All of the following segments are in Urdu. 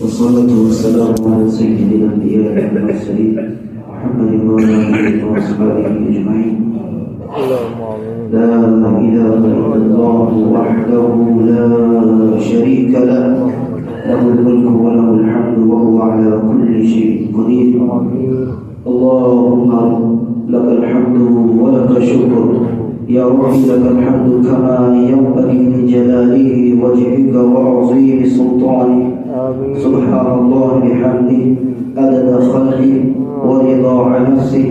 والصلاة والسلام على سيد الأنبياء والمرسلين محمد وعلى آله وأصحابه أجمعين. لا إله إلا الله وحده لا شريك له، له الملك وله الحمد وهو على كل شيء قدير. اللهم لك الحمد ولك الشكر يا ربي، لك الحمد كما ينبغي لجلاله وجهك وعظيم سلطانك. سبحان الله بحمده عدد خلقه ورضا نفسه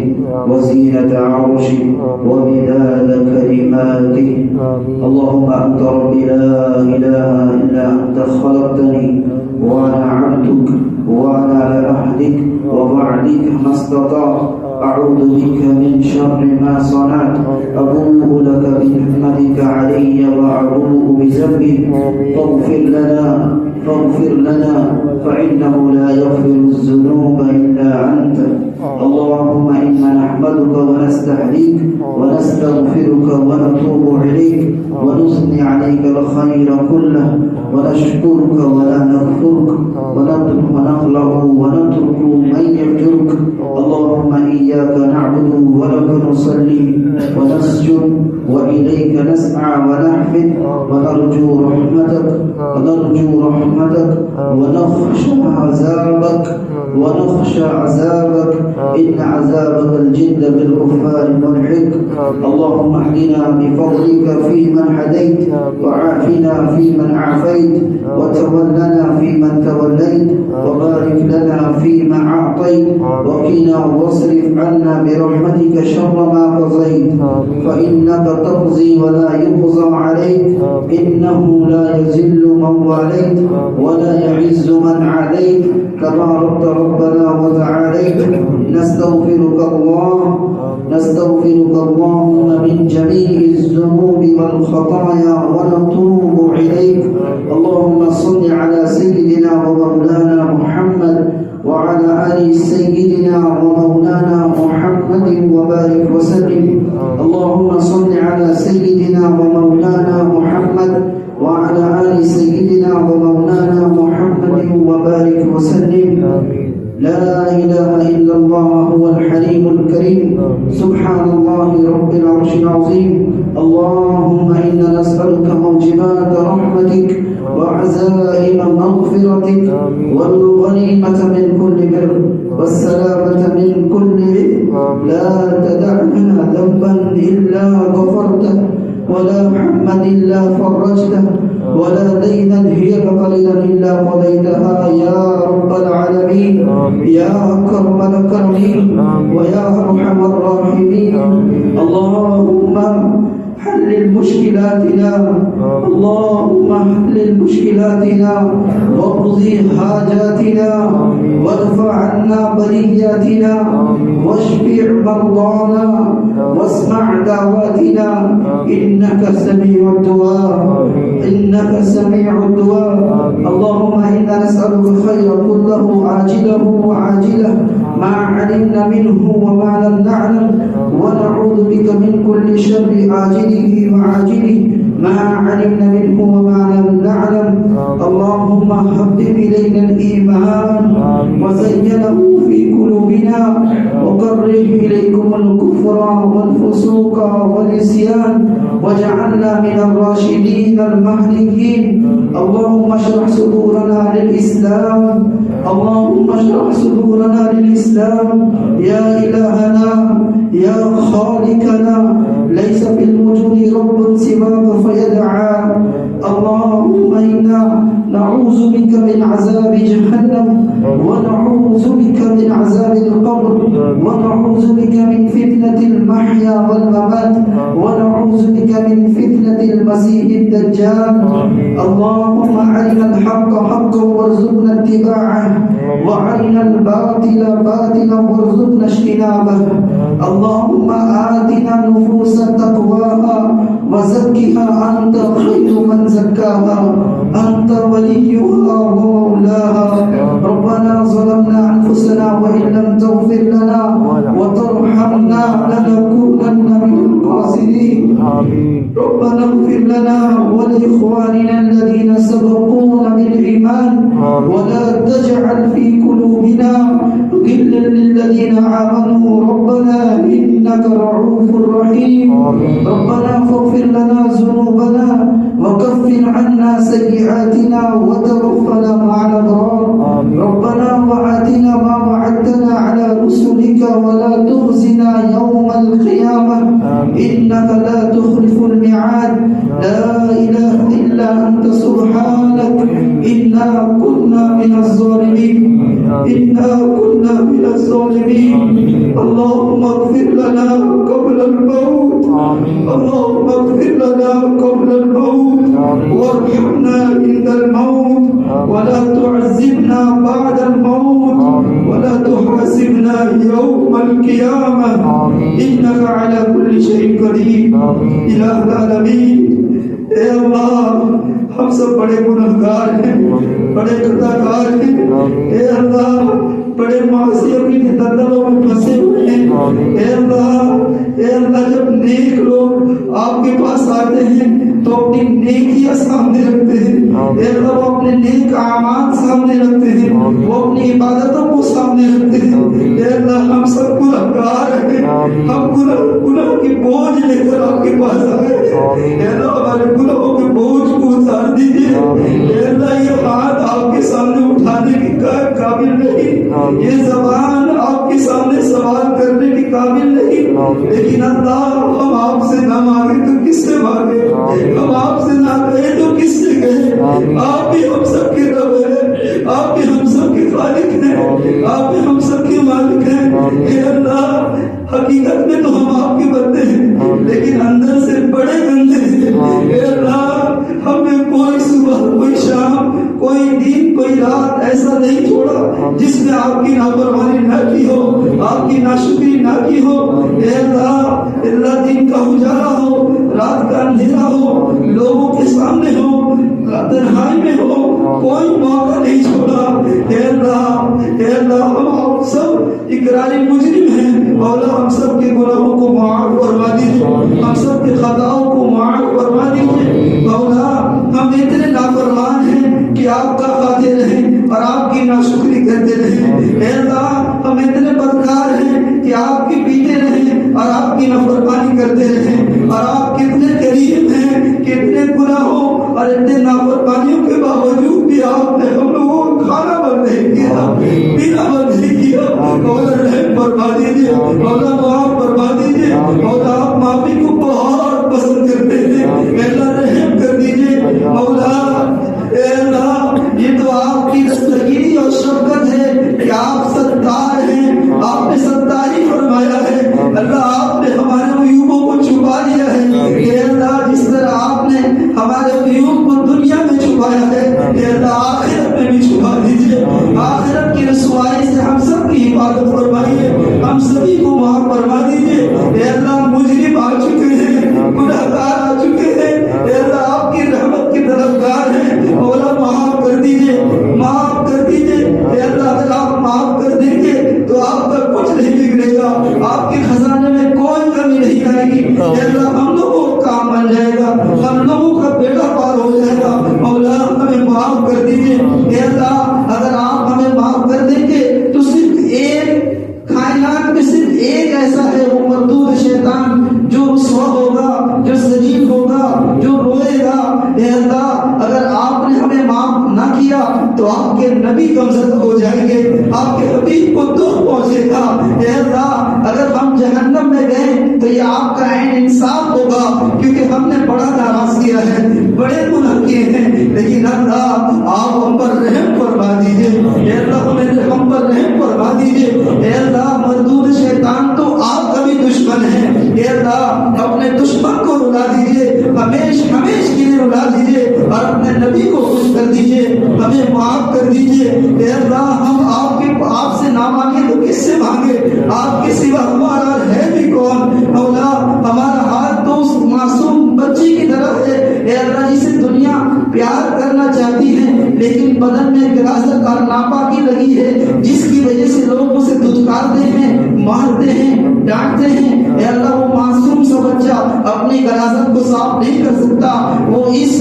وزينة عرشه ومداد كلماته. اللهم أنت ربي لا إله إلا أنت، خلقتني وأنا عبدك وأنا على عهدك ووعدك ما استطعت. أعوذ بك من شر ما صنعت، أبوء لك بنعمتك علي وأبوء بذنبي. فاغفر لنا فإنه لا يغفر الذنوب إلا أنت. اللهم إنا نحمدك ونستهديك ونستغفرك ونتوب إليك ونثني عليك الخير كله ونشكرك ولا نكفرك ونخلع ونترك من يفجرك. اللهم إياك نعبد ولك نصلي ونسجد وإليك نسعى ونحفد ونرجو رحمتك ونخشى عذابك إن عذابك الجد بالكفار ملحق. اللهم اهدنا بفضلك فيمن هديت وعافنا فيمن عافيت وتولنا فيمن توليت وبارك لنا فيما أعطيت وقنا واصرف عنا برحمتك شر ما قضيت، فإنك تقضي ولا يقضى عليك، إنه لا يذل من واليت ولا يعز من عاديت، تبارك ربنا وتعاليت. نستغفرك اللهم من جميع الذنوب والخطايا ونتوب إليك. اللهم صل على سيدنا ومولانا محمد وعلى آل سيدنا ومولانا محمد وبارك وسلم. اللهم صل على سيدنا ومولانا محمد وعلى آل سيدنا ومولانا محمد وبارك وسلم. لا إله إلا الله هو الحليم الكريم، سبحان الله رب العرش العظيم. اللهم إنا نسألك موجبات رحمتك وعزائم مغفرتك والغنيمة من كل بر والسلامة من كل إثم. لا تدع لنا ذنبا إلا غفرته ولا هما إلا فرجته ولا دينا هي قليلا إلا قضيتها يا رب العالمين، يا أكرم الأكرمين ويا أرحم الراحمين. اللهم حلل مشكلاتنا، اللهم حلل مشكلاتنا واقضي حاجاتنا وارفع عنا بلياتنا واشفع مرضانا واسمع دعواتنا، إنك سميع الدعاء. اللهم إنا نسألك الخير كله عاجله وعاجله ما علمنا منه وما لم نعلم، ونعوذ بك من كل شر عاجله وعاجله ما علمنا منه وما لم نعلم. اللهم حبب إلينا الإيمان وزينه في قلوبنا وكره إليكم الكفر والفسوق والعصيان واجعلنا من الراشدين المهديين. اللهم اشرح صدورنا للإسلام يا إلهنا يا خالقنا، ليس في الوجود رب سواك فيدعى. اللهم إنا نعوذ بك من عذاب جهنم ونعوذ بك من عذاب القبر ونعوذ بك من فتنة المحيا والممات ونعوذ بك من فتنة المسيح الدجال. اللهم أرنا الحق حقا وارزقنا اتباعه وأرنا الباطل باطلا وارزقنا اجتنابه. اللهم آتنا نفوس تقواها وزكها أنت خير من زكاها، أنت وليها ومولاها. ربنا ظلمنا أنفسنا وإن لم تغفر لنا وترحمنا لنكونن من الخاسرين. ربنا اغفر لنا ولإخواننا الذين سبقونا بالإيمان الإيمان ولا تجعل في قلوبنا غلا للذين آمنوا ربنا إنك رؤوف رحيم ربنا فاغفر لنا ذنوبنا وكفر عنا سيئاتنا وتوفنا مع الأبرار ربنا وآتنا ما وعدتنا على رسلك ولا تخزنا يوم القيامة إنك لا تخلف الميعاد لا إله إلا أنت سبحانك إنا كنا من الظالمين اللهم اغفر لنا قبل الموت اللهم اغفر لنا قبل الموت وارحمنا عند الموت ولا تعذبنا بعد الموت ولا تحاسبنا يوم القيامة إنك على كل شيء قدير إله العالمين اے اللہ ہم سب بڑے گنہگار ہیں بڑے خطاکار ہیں اے اللہ بڑے معصیت کی دلدلوں میں پھنسے ہوئے ہیں اے اللہ جب نیک لوگ آپ کے پاس آتے ہیں تو اپنی نیکیاں سامنے رکھتے ہیں اے اللہ وہ اپنے نیک اعمال سامنے رکھتے ہیں وہ اپنی عبادتوں کو سامنے رکھتے ہیں اے اللہ ہم سب گنہگار ہیں ہم گناہ کی بوجھ لے کر آپ کے پاس آئے اے اللہ ہمارے گناہوں کے بوجھ کو اتار دیجیے اے اللہ یہ ہاتھ آپ کے سامنے اٹھانے کی قابل نہیں یہ زبان آپ کے سامنے سوال کرنے کی قابل نہیں لیکن اللہ ہم آپ سے نہ مانگے تو کس سے مانگے ہم آپ سے نہ کہے تو کس سے کہے آپ بھی ہم سب کے رب ہیں آپ بھی ہم سب کے خالق ہیں آپ بھی ہم سب کے مالک ہیں اے اللہ حقیقت میں تو ہم آپ کے بندے ہیں لیکن اندر سے بڑے گندے ہیں اے اللہ ہم نے کوئی صبح کوئی شام کوئی دن کوئی رات ایسا نہیں چھوڑا جس میں آپ کی نافرمانی نہ کی ہو آپ کی ناشکری نہ کی ہو اے اللہ دن کا اجالا ہو رات کا اندھیرا ہو لوگوں کے سامنے ہو تنہائی میں ہو کوئی موقع نہیں چھوڑا اے اللہ ہم آپ سب اقراری مجرم ہیں مولا ہم سب کے گناہوں کو معاف فرما دیجیے ہم سب کے خطاؤں کو معاف فرما دیجیے مولا ہم اتنے نافرمان ہیں کہ آپ کا خاتے رہیں اور آپ کی ناشکری کرتے رہیں اے اللہ ہم اتنے بدکار ہیں کہ آپ کی پیتے رہیں اور آپ کی نافرمانی کرتے رہیں اور آپ کتنے کریم ہیں کتنے گناہوں اور اتنے نافرمانیوں کے باوجود بھی آپ نے ہم لوگوں کو کھانا بند نہیں کیا پینا بند نہیں کیا مولا رحم فرما دیجیے مولا معاف فرما دیجیے مولا آپ معافی کو بہت پسند کرتے ہیں اللہ رحم کر دیجیے مولا اے اللہ یہ تو آپ کی دستگیری اور شفقت ہے کہ آپ ستار ہیں آپ نے ستاری فرمایا ہے اللہ آپ نے ہمارے عیوبوں کو چھپا دیا ہے اے اللہ جس طرح آپ نے ہمارے عیوب کو دنیا میں چھپایا ہے اے اللہ آخرت میں بھی چھپا دیجیے آخرت کی رسوائی سے ہم سب کی حفاظت فرمائیے ہم سبھی کو معاف فرما دیجیے اے اللہ مجرم آ چکے ہیں گنہگار آ چکے ہیں اے اللہ آپ کی رحمت کی طلبگار ہیں مولا معاف کر دیجیے اے اللہ اگر آپ معاف کر دیں گے تو آپ کا کچھ نہیں بگڑے گا آپ کے خزانے میں کوئی کمی نہیں آئے گی اے اللہ ہم لوگوں کا کام بن جائے گا ہم لوگوں کا بیڑا پار ہو جائے گا مولا ہمیں معاف کر دیجیے اے اللہ اگر آپ ہمیں معاف کر دیں گے تو صرف ایک کائنات میں صرف ایک ایسا ہے وہ مردود شیطان جو رسوا ہوگا جو ضعیف ہوگا جو روئے گا اے اللہ اگر آپ نے ہمیں معاف نہ کیا تو آپ کے نبی کمزور ہو جائیں گے آپ کے حبیب کو دکھ پہنچے گا اے اللہ اگر ہم جہنم میں گئے تو یہ آپ کا عین انصاف ہوگا کیونکہ ہم نے بڑا ناراض کیا ہے بڑے گناہ کیے ہیں لیکن اللہ آپ ہم پر رحم فرما دیجیے اے اللہ ہمیں ہم پر رحم فرما دیجیے اے اللہ مردود شیطان تو آپ کا بھی دشمن ہے اے اللہ اپنے دشمن کو رلا دیجیے ہمیش کے لیے رلا دیجیے اور اپنے نبی کو خوش کر دیجیے ہمیں معاف کر دیجیے اے اللہ ہم آپ سے نہ مانگے تو کس سے مانگے آپ کے سوا ہمارا ہے بھی کون مولا ہمارا ہاتھ تو اس معصوم بچی کی طرح ہے اے اللہ جسے دنیا پیار کرنا چاہتی ہے لیکن بدن میں غلاظت اور ناپاکی لگی ہے جس کی وجہ سے لوگ اسے دھتکارتے ہیں مارتے ہیں ڈانٹتے ہیں اے اللہ وہ معصوم سا بچہ اپنی غلاظت کو صاف نہیں کر سکتا وہ اس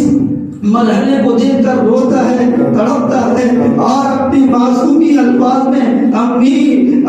مرحلے کو دیکھ کر روتا ہے، تڑپتا ہے اور اپنی معصومی الفاظ میں امی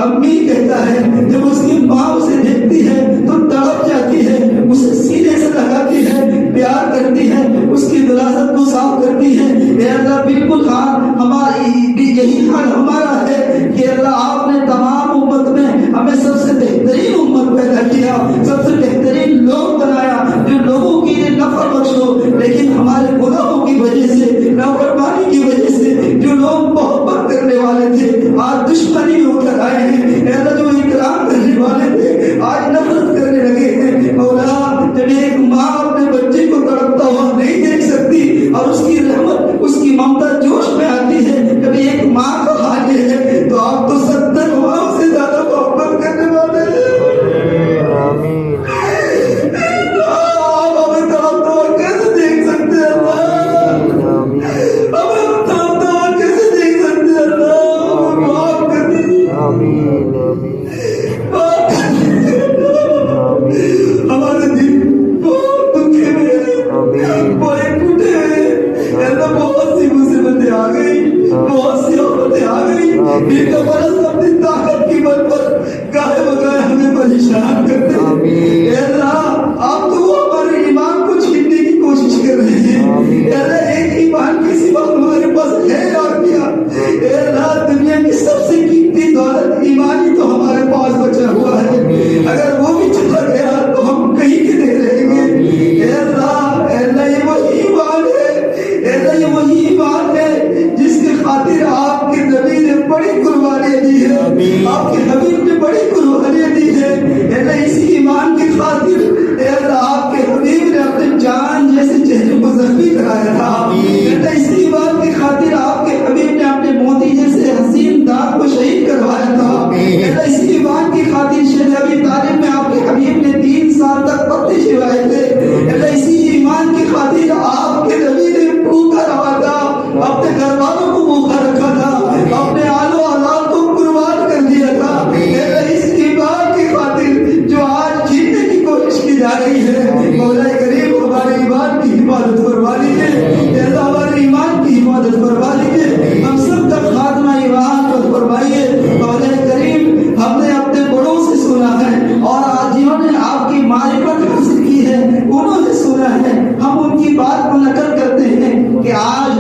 امی کہتا ہے. جب اس کی ماں اسے دیکھتی ہے تو تڑپ جاتی ہے، اسے سینے سے لگاتی ہے، پیار کرتی ہے، اس کی دراصت کو صاف کرتی ہے. اے اللہ بالکل ہماری یہی حال ہمارا ہے کہ اللہ آپ نے تمام امت میں ہمیں سب سے بہترین امت پیدا کیا، سب سے بہترین لوگ بنایا جو لوگوں کے لیے نفع بخش ہو. لیکن ہمارے گناہوں کی وجہ سے، نافرمانی کی وجہ سے جو لوگ محبت کرنے والے تھے آج دشمنی ہو کر آئے ہیں. اے اللہ جو اکرام کرنے والے تھے آج نفرت کرنے لگے ہیں. مولا جب ایک ماں اپنے بچے کو تڑپتا ہوا نہیں دیکھ سکتی اور اس کی رحمت اس کی ممتا جوش میں آتی ہے، جب ایک ماں کا حال یہ ہے تو آپ تو 70 ماں سے زیادہ محبت کرنے والے ہیں. آپ ہمیں تڑپتا ہوا کیسے دیکھ سکتے ہیں اللہ؟ ہمیں تڑپتا ہوا کیسے دیکھ سکتے ہیں اللہ؟ معاف کر دیجیے، ہمارے دل بہت دکھے ہوئے، بڑے ٹوٹے ہوئے. اللہ بہت سی مصیبتیں آ گئی، بہت سی آفتیں آ گئی. ان کا برس اپنی طاقت کی بل پر گاہے بگاہے ہمیں پریشان کرتے ہیں. اے اللہ آپ تو وہ ہمارے ایمان کو چھیننے کی کوشش کر رہے ہیں. اے اللہ ایک ایمان کی سوا ہمارے پاس ہے اور کیا؟ اے اللہ دنیا کی سب سے قیمتی دولت ایمانی تو ہمارے پاس بچا ہوا ہے، اگر وہ بھی چلا گیا تو ہم کہیں کے نہیں رہیں گے. اے اللہ یہ وہی ایمان ہے، اے اللہ یہ وہی ایمان ہے جس کی خاطر آپ کے نبی نے بڑی قربانیاں دی ہے، آپ کے حبیب نے بڑی قربانیاں دی ہے. اے اللہ اسی ایمان کی خاطر اے اللہ آپ کے حبیب نے اپنے جان جیسے چہرے کو زخمی کرایا تھا. اے اللہ اسی ایمان کی خاطر آپ کے حبیب نے اپنے موتی جیسے حسین داغ کو شہید کروایا تھا. اے اللہ اسی ایمان کی خاطر شیخ ابی طالب میں آپ کے حبیب نے 3 سال تک پتے چھوائے تھے. اے اللہ اسی ایمان کی خاطر آپ کے نبی نے بھوکا رہا تھا، اپنے گھر والوں کو بھوکا رکھا تھا، اپنے آل و اولاد کو قربان کر دیا تھا. اے اللہ اس ایمان کی خاطر جو آج جیتنے کی کوشش کی جا رہی ہے، مولا کریم ہمارے ایمان کی حفاظت فرما لیجیے. اے اللہ ہمارے ایمان کی حفاظت فرما لیجیے، ہم سب تک خاتمہ ایمان پر فرمائیے. مولا کریم ہم نے اپنے بڑوں سے سنا ہے اور آج جنہوں نے آپ کی معرفت حاصل کی ہے انہوں نے سنا ہے، ہم ان کی بات کو نقل کرتے ہیں کہ آج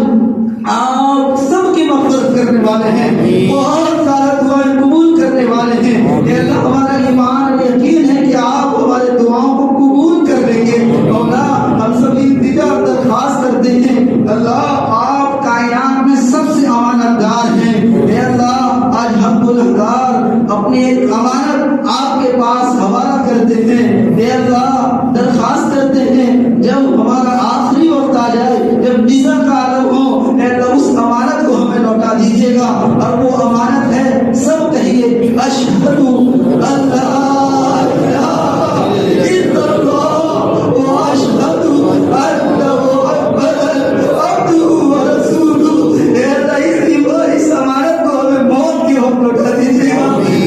آپ سب کی مغفرت کرنے والے ہیں، بہت سارا دعائیں قبول کرنے والے ہیں. اے اللہ ہمارا ایمان اور یقین ہے کہ آپ ہمارے دعاؤں کو قبول کر لیں گے. مولا ہم سبھی التجا اور درخواست کرتے ہیں، اللہ آپ کائنات میں سب سے امانت دار ہیں. اے اللہ آج ہم گنہگار اپنی ایک امانت آپ کے پاس حوالہ کرتے ہیں. اے اللہ درخواست کرتے ہیں جب ہمارا آخری وقت آ جائے، جب جزا کا عالم ہو، اے اللہ اس امانت کو ہمیں لوٹا دیجیے گا. اور وہ امانت ہے، سب کہیے اشہد اللہ الہ الا اللہ واشہد ان محمدن عبدہ ورسولہ. اے اللہ اس امانت کو ہمیں موت کے وقت لوٹا دیجیے گا،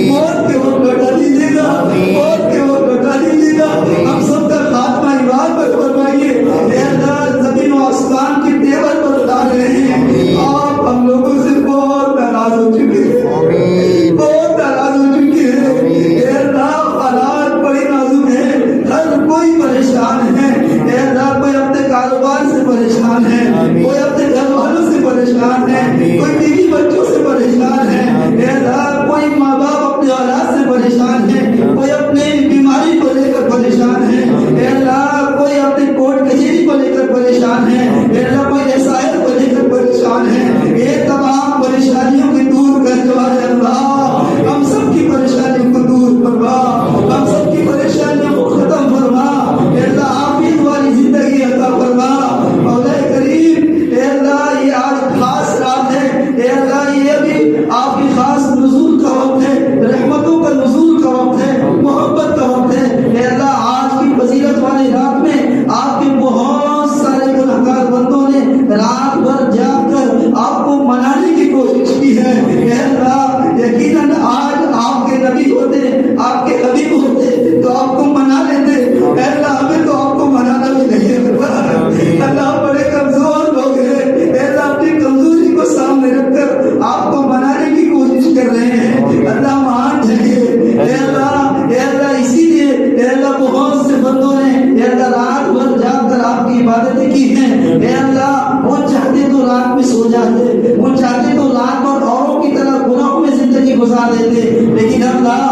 موت کے وقت لوٹا دیجیے گا، موت کے وقت لوٹا دیجیے گا. ہم سب کا خاتمہ ایمان پر فرمائیے. اے اللہ زمین و آسمان کی ٹیبل پر ڈال رہے ہیں، آپ ہم لوگوں سے بہت ناراض ہو چکے ہیں، بہت ناراض ہو چکے ہیں. اے اللہ وہ چاہتے تو رات بھر اوروں کی طرح گناہوں میں زندگی گزار دیتے، لیکن اللہ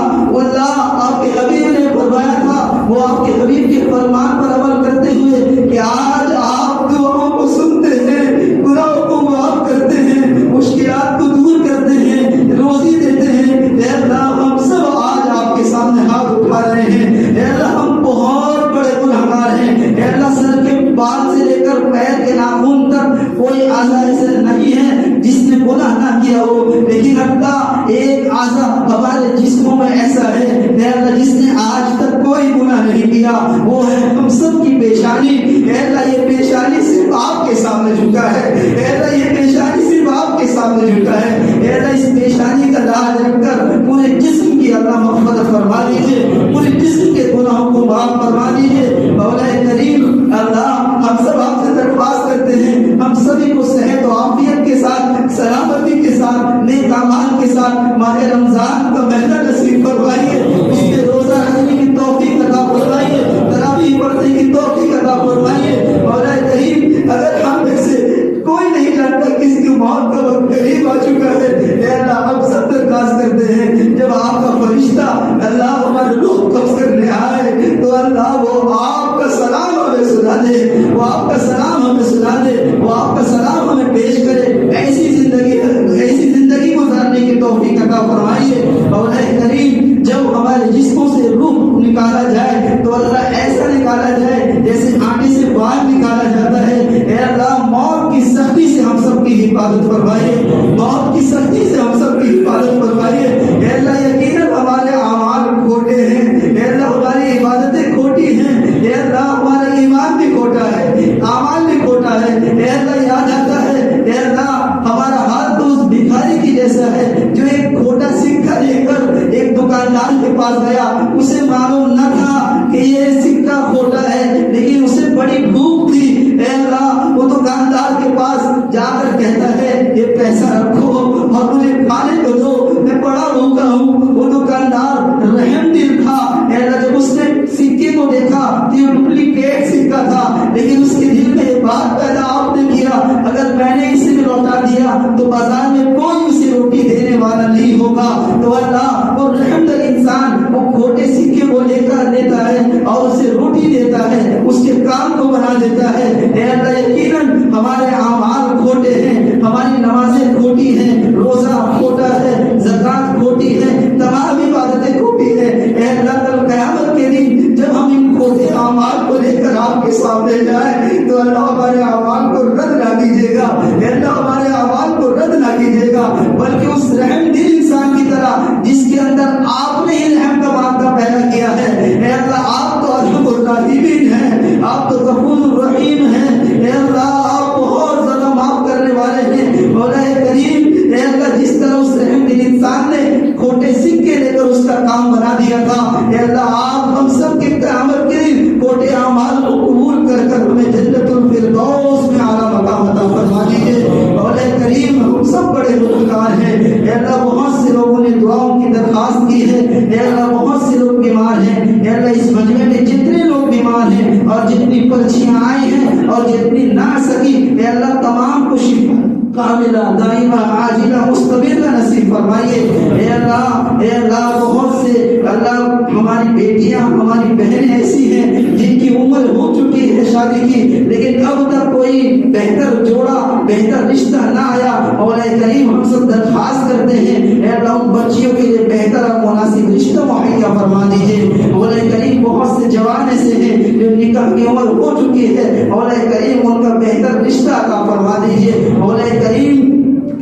آپ کے حبیب نے فرمایا تھا، وہ آپ کے حبیب کے فرمان پر عمل کرتے ہوئے کہ آج آپ دعاؤں کو سنتے ہیں، گناہوں کو معاف کرتے ہیں، مشکلات کو دور کرتے ہیں، روزی دیتے ہیں۔ اے اللہ ہم سب آج آپ کے سامنے ہاتھ اٹھا رہے ہیں، اے اللہ ہم بہت بڑے گنہگار ہیں، اے اللہ سر کے بال سے لے کر پیر کے ناخن تک کوئی اعضاء ایسا نہیں ہے جس نے گناہ نہ کیا ہو، لیکن اللہ ایک اعضاء ہمارے جسموں میں ایسا ہے اے اللہ جس نے آج تک کوئی گناہ نہیں کیا، وہ ہے ہم سب کی پیشانی۔ اے اللہ یہ پیشانی صرف آپ کے سامنے جھکا ہے، اے اللہ یہ پیشانی صرف آپ کے سامنے جھکا ہے، اے اللہ اس پیشانی کا لاج رکھ کر پورے جسم کی اللہ مغفرت فرما دیجیے، پورے جسم کے گناہوں کو معاف فرما دیجیے۔ مولا کریم اللہ ہم سب آپ سے درخواست کرتے ہیں، ہم سبھی کو صحت و عافیت کے ساتھ، سلامتی کے ساتھ، نیک اعمال کے ساتھ ماہ رمضان کا مہینہ نصیب فرمائیے، اس کے روزہ رکھنے کی توفیق عطا فرمائیے، تراویح پڑھنے کی توفیق عطا فرمائیے۔ مولا کریم اگر ہم میں سے کوئی نہیں جانتا کسی کی موت کا وقت قریب آ چکا ہے، اے اللہ ہم سب درخواست کرتے ہیں جب آپ کا فرشتہ اللہ ہمارے روح قبض کرنے آئے تو اللہ وہ آپ کا سلام ہمیں سنا دے، وہ آپ کا سلام ہمیں سنا دے، وہ آپ کا سلام ہمیں پیش کرے، ایسی زندگی گزارنے کی توفیق عطا فرمائیے۔ مولا کریم جب ہمارے جسموں سے روح نکالا جائے تو اللہ ایسا نکالا جائے جیسے آٹے سے باغ نکالا جاتا ہے۔ اے اللہ موت کی سختی سے ہم سب کی حفاظت فرمائیے، موت کی سختی سے ہم سب کی حفاظت فرمائیے۔ اے اللہ یقیناً ہمارے اعمال کھوٹے ہیں، اے اللہ ہماری عبادتیں کھوٹی ہیں، اے اللہ ہمارا ایمان بھی کھوٹا ہے، اعمال بھی کھوٹا ہے۔ اے اللہ یاد آتا ہے اے اللہ ہمارا ہاتھ تو اس بھکاری کی جیسا ہے جو ایک کھوٹا سکہ لے کر ایک دکاندار کے پاس گیا، اسے معلوم نہ تھا کہ یہ سکہ کھوٹا ہے لیکن اسے بڑی بھوک تھی۔ اے اللہ وہ دکاندار کے پاس جا کر کہتا ہے یہ پیسہ رکھو اور مجھے کھانے کو دو، میں بڑا بھوکا ہوں۔ وہ دکاندار رحم دل تھا، اے اللہ جب اس نے سکے کو دیکھا تو یہ ڈپلیکیٹ سکہ تھا، لیکن اس کے دل میں یہ بات پیدا آپ نے کیا اگر میں نے اسے لوٹا دیا تو بازار میں کوئی اسے روٹی دینے والا نہیں ہوگا۔ تو اللہ وہ رحم دل انسان وہ کھوٹے سکے کو لے کر لیتا ہے اور اسے روٹی دیتا ہے، اس کے کام کو بنا دیتا ہے۔ اے اللہ یقیناً ہمارے اعمال کھوٹے ہیں، ہماری نمازیں کھوٹی ہیں، روزہ کھوٹا ہے، زکوٰۃ کھوٹی ہے، تمام عبادتیں کھوٹی ہیں۔ اے اللہ کل قیامت کے دن جب ہم ان کھوٹے اعمال کو لے کر آپ کے سامنے جائیں تو اللہ ہمارے اعمال کو رد نہ کیجیے گا، اے اللہ ہمارے اعمال کو رد نہ کیجیے گا، بلکہ اس رحم دل انسان کی طرح جس کے اندر آپ نے ہی رحم کا مادہ پیدا کیا ہے۔ اے اللہ آپ تو ارحم الراحمین ہیں، آپ تو غفور الرحیم ہیں، اے اللہ آپ بہت زیادہ معاف کرنے والے ہیں۔ مولا کریم اے اللہ جس طرح اس رحم دل انسان نے کھوٹے سکے لے کر اس کا کام بنا دیا تھا، اے اللہ آپ ہم سب کے قیامت کے دن کھوٹے اعمال کو قبول کر کر ہمیں جنت الفردوس میں اعلیٰ مقام عطا فرما دیجیے۔ مولا کریم ہم سب بڑے گنہگار ہیں، اے اللہ بہت سے لوگوں نے دعاؤں کی درخواست کی ہے، اے اللہ بہت سے لوگ بیمار ہیں، اے اللہ اس مجمع میں جتنے لوگ بیمار ہیں اور جتنی پرچیاں آئی ہیں اور جتنی نہ سکی، اے اللہ تمام کو شفا کاملہ دائمہ عاجلہ مستمرہ نصیب فرمائیے۔ اے اللہ بہت سے اللہ ہماری بیٹیاں ہماری بہنیں ایسی ہیں جن کی عمر ہو چکی ہے شادی کی لیکن اب تک کوئی بہتر جوڑا بہتر رشتہ نہ آیا۔ مولا کریم ہم سب درخواست کرتے ہیں اے اللہ ان بچیوں کے لیے بہتر اور مناسب رشتہ مہیا فرما دیجیے۔ مولا کریم بہت سے جوان ایسے ہیں جو نکاح کی عمر ہو چکی ہے، مولا کریم ان کا بہتر رشتہ عطا فرما دیجیے۔ مولا کریم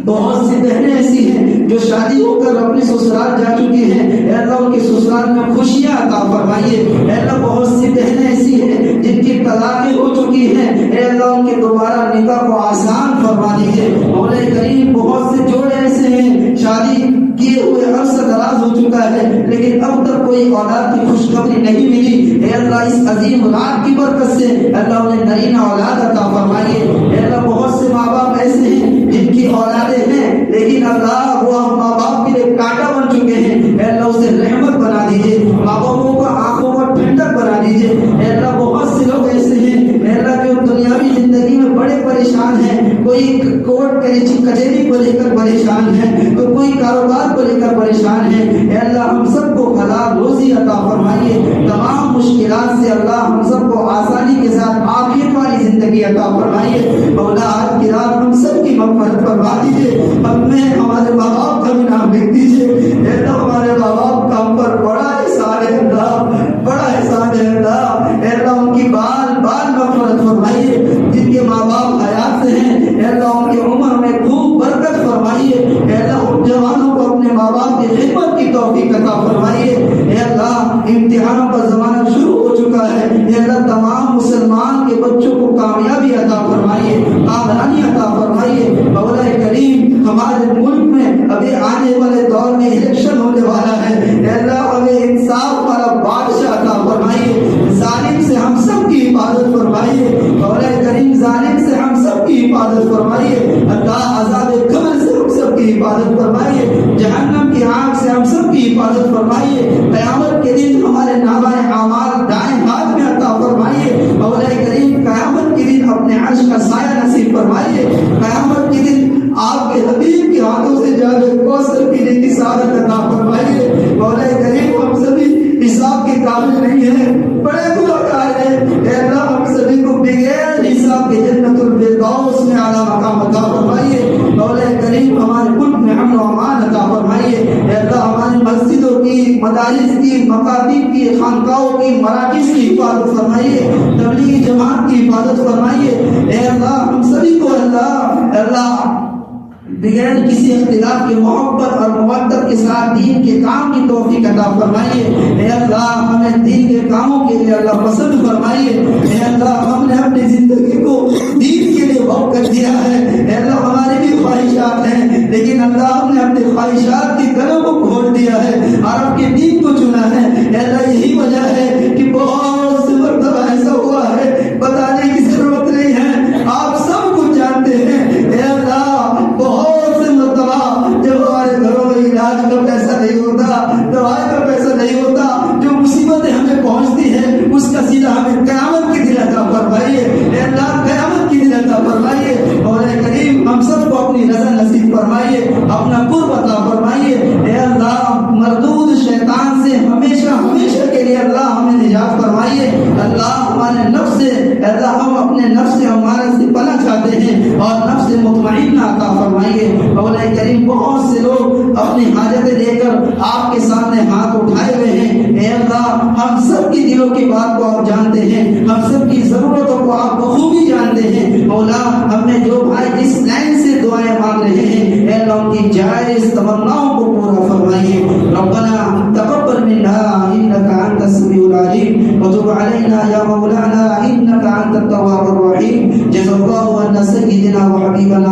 بہت سی بہنیں ایسی ہیں جو شادی ہو کر اپنے سسرال جا چکی ہیں، اے اللہ ان کے سسرال میں خوشیاں عطا فرمائیے۔ اے اللہ بہت سی بہنیں ایسی ہیں جن کی طلاقیں ہو چکی ہیں، اے اللہ ان کے دوبارہ نکاح کو آسان فرما دیجیے۔ مولا کریم بہت سے جوڑے ایسے ہیں شادی کیے ہوئے عرصہ دراز ہو چکا ہے لیکن اب تک کوئی اولاد کی خوشخبری نہیں ملی، اے اللہ اس عظیم رات کی برکت سے اللہ انہیں نرینہ اولاد عطا فرمائیے۔ اے اللہ بہت سے ماں باپ ایسے ہیں جن کی اولادیں ہیں لیکن اللہ وہ ماں باپ کے لیے کانٹا بن چکے ہیں، اے اللہ اسے رحمت بنا دیجیے، ماں باپوں کو آنکھوں کو ٹھنڈک بنا دیجیے۔ اے اللہ بہت سے لوگ ایسے ہیں اے اللہ جو دنیاوی زندگی میں بڑے پریشان ہیں، کوئی کورٹ کورٹ کچہری کو لے کر پریشان ہے، تو کوئی کاروبار کو لے کر پریشان ہے، اے اللہ ہم سب کو حلال روزی عطا فرمائیے، تمام مشکلات سے اللہ ہم سب کو آسانی کے ساتھ عافیت والی زندگی عطا فرمائیے۔ مولا آج کی رات ہم سب کی مغفرت فرما دیجیے، ہمیں ہمارے ماں باپ کا بھی نام لکھ دیجیے، اے اللہ ہمارے ماں باپ کا ہم پر بڑا احسان ہے اللہ، بڑا احسان ہے اللہ، اے اللہ ان کی بال بال مغفرت فرمائیے، جن کے ماں باپ حیات سے ہیں اے اللہ ان کی عمر میں خوب برکت فرمائیے، اے اللہ ان جوانوں کو اپنے ماں باپ کی خدمت کی توفیق عطا فرمائیے، اے اللہ امتحانوں کا زمانہ شروع ہو چکا ہے، اے اللہ تمام مسلمان کے بچوں کو کامیابی عطا فرمائیے، کامرانی عطا فرمائیے، مولا کریم ہمارے ملک میں ابھی آنے والے دور میں الیکشن ہونے والا ہے، اے اللہ ہمیں انصاف والا بادشاہ عطا فرمائیے، ظالم سے ہم سب کی حفاظت فرمائیے، مولا کریم ظالم سے ہم سب کی حفاظت فرمائیے، اللہ عذاب قبر سے ہم سب کی حفاظت فرمائیے، جہنم کی آگ سے ہم سب کی حفاظت فرمائیے، قیامت کے دن ہمارے نامہ اعمال دائیں ہاتھ میں عطا فرمائیے، مولا کریم قیامت کے دن اپنے عرش کا سایہ نصیب فرمائیے، قیامت کے دن آپ کے حبیب کے ہاتھوں سے جاگ کوثر پینے کی سعادت عطا فرمائیے، مولا کریم ہم سبھی حساب کے قابل نہیں ہیں، بڑے گنہگار ہیں، اے اللہ ہم سبھی کو بغیر حساب کے جنت الفردوس میں اعلیٰ مقام عطا فرمائیے، مولا کریم ہمارے ملک میں امن و امان عطا فرمائیے، اے اللہ ہماری مسجدوں کی، مدارس کی، مکاتب کی، خانقاہوں کی، مراکز کی حفاظت فرمائیے، تبلیغی جماعت کی حفاظت فرمائیے، اے اللہ ہم سبھی کو اللہ بغیر کسی اختلاف کے محبت اور مودت کے ساتھ دین کے کام کی توفیق عطا فرمائیے، اے اللہ ہمیں دین کے کاموں کے لیے اللہ پسند فرمائیے، اے اللہ ہم نے اپنی زندگی کو دین کے لیے وقف کر دیا ہے، اے اللہ ہماری بھی خواہشات ہیں لیکن اللہ ہم نے اپنی خواہشات کی گلوں کو کھول دیا ہے اور آپ کے دین کو چنا ہے، اے اللہ یہی وجہ ہے کہ بہت سے مرتبہ ایسا ہوا ہے بتانے کی ضرورت نہیں ہے، آپ سب کچھ جانتے ہیں، اے اللہ بہت سے مرتبہ جب ہمارے گھروں میں علاج کا پیسہ نہیں ہوتا، دوائی کا پیسہ نہیں ہوتا، جو مصیبتیں ہمیں پہنچتی ہیں اس کا سیدھا ہمیں قیامت کی دن عطا فرمائیے، اے اللہ قیامت کی دن عطا فرمائیے، اور اے کریم ہم سب کو اپنی رضا نصیب فرمائیے، اپنا قرب عطا فرمائیے، اے اللہ مردود شیطان سے ہمیشہ کے لیے اللہ ہمیں نجات فرمائیے، اللہ ہمارے نفس سے، اے اللہ ہم اپنے نفس سے ہمارے سے پناہ چاہتے ہیں اور نفس مطمئنہ عطا فرمائیے، مولا کریم بہت سے لوگ اپنی حاجتیں لے کر آپ کے سامنے ہاتھ اٹھائے ہوئے ہیں، اے اللہ ہم سب کی دلوں کی بات کو آپ جانتے ہیں، ہم سب کی ضرورتوں کو آپ بخوبی جانتے ہیں، مولا ہم نے جو بھائی جس لائن سے دعائیں مانگ رہے ہیں اے اللہ ان کی جائز تمناؤں کو پورا فرمائیے، ربنا تقبل منا انك انت السميع العليم وتب علينا يا مولانا انك انت التواب الرحيم، جزا الله عنا سيدنا وحبيبنا